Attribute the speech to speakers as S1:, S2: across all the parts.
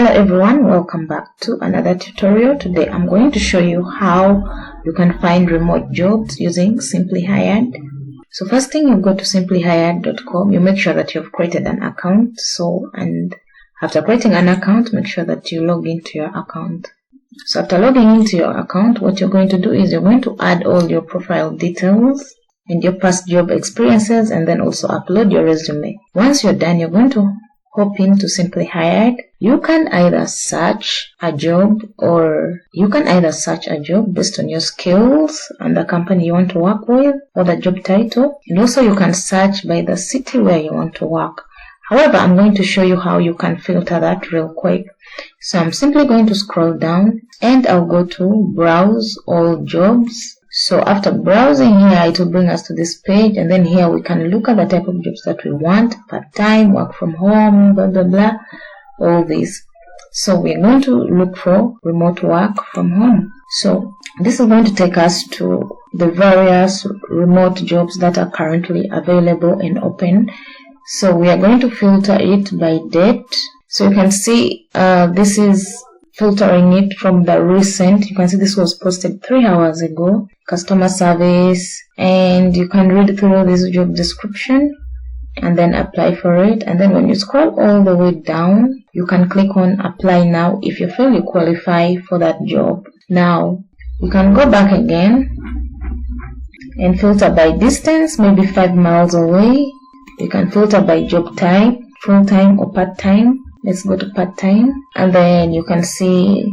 S1: Hello everyone, welcome back to another tutorial. Today I'm going to show you how you can find remote jobs using SimplyHired. So first thing, you go to simplyhired.com. You make sure that you've created an account. And after creating an account, make sure that you log into your account. So after logging into your account, what you're going to do is you're going to add all your profile details and your past job experiences, and then also upload your resume. Once you're done, you're going to hop into SimplyHired. You can either search a job based on your skills and the company you want to work with or the job title, and also you can search by the city where you want to work. However, I'm going to show you how you can filter that real quick. So I'm simply going to scroll down and I'll go to browse all jobs. So after browsing here, it will bring us to this page, and then here we can look at the type of jobs that we want: part-time, work from home, blah blah blah, all these. So we're going to look for remote work from home. So this is going to take us to the various remote jobs that are currently available and open. So we are going to filter it by date. So you can see this is filtering it from the recent. You can see this was posted 3 hours ago. Customer service, and you can read through this job description and then apply for it. And then when you scroll all the way down, you can click on apply now if you feel you qualify for that job. Now you can go back again and filter by distance, maybe 5 miles away. You can filter by job type, full-time or part-time. Let's go to part-time, and then you can see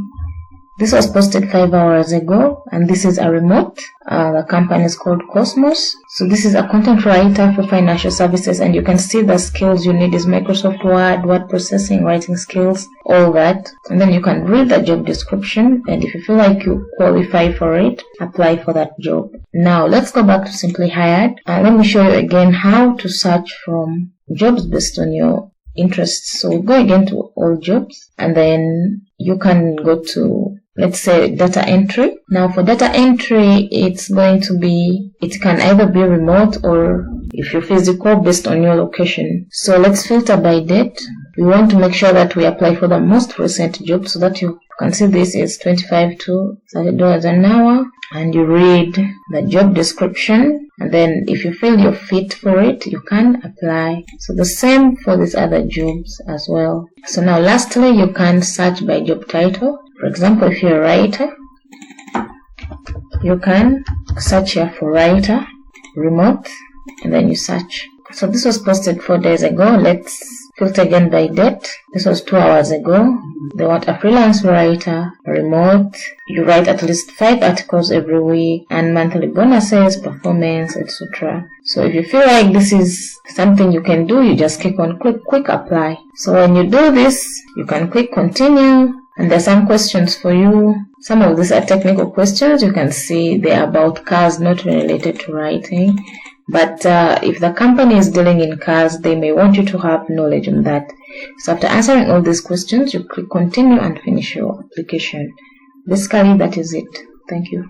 S1: this was posted 5 hours ago, and this is a remote. The company is called Cosmos. So this is a content writer for financial services, and you can see the skills you need is Microsoft word processing, writing skills, all that. And then you can read the job description, and if you feel like you qualify for it, apply for that job. Now let's go back to SimplyHired, and let me show you again how to search from jobs based on your interests. So go again to all jobs, and then you can go to, let's say, data entry. Now for data entry, it's going to be, it can either be remote or if you're physical, based on your location. So let's filter by date. We want to make sure that we apply for the most recent job, so that you can see this is $25 to $30 an hour, and you read the job description, and then if you feel you're fit for it, you can apply. So the same for these other jobs as well. So now lastly, you can search by job title. For example, if you're a writer, you can search here for writer, remote, and then you search. So this was posted 4 days ago. Let's filter again by date. This was 2 hours ago. They want a freelance writer, remote. You write at least 5 articles every week, and monthly bonuses, performance, etc. So if you feel like this is something you can do, you just click on quick apply. So when you do this, you can click continue, and there's some questions for you. Some of these are technical questions. You can see they're about cars, not related to writing. But if the company is dealing in cars, they may want you to have knowledge on that. So after answering all these questions, you click continue and finish your application. Basically, that is it. Thank you.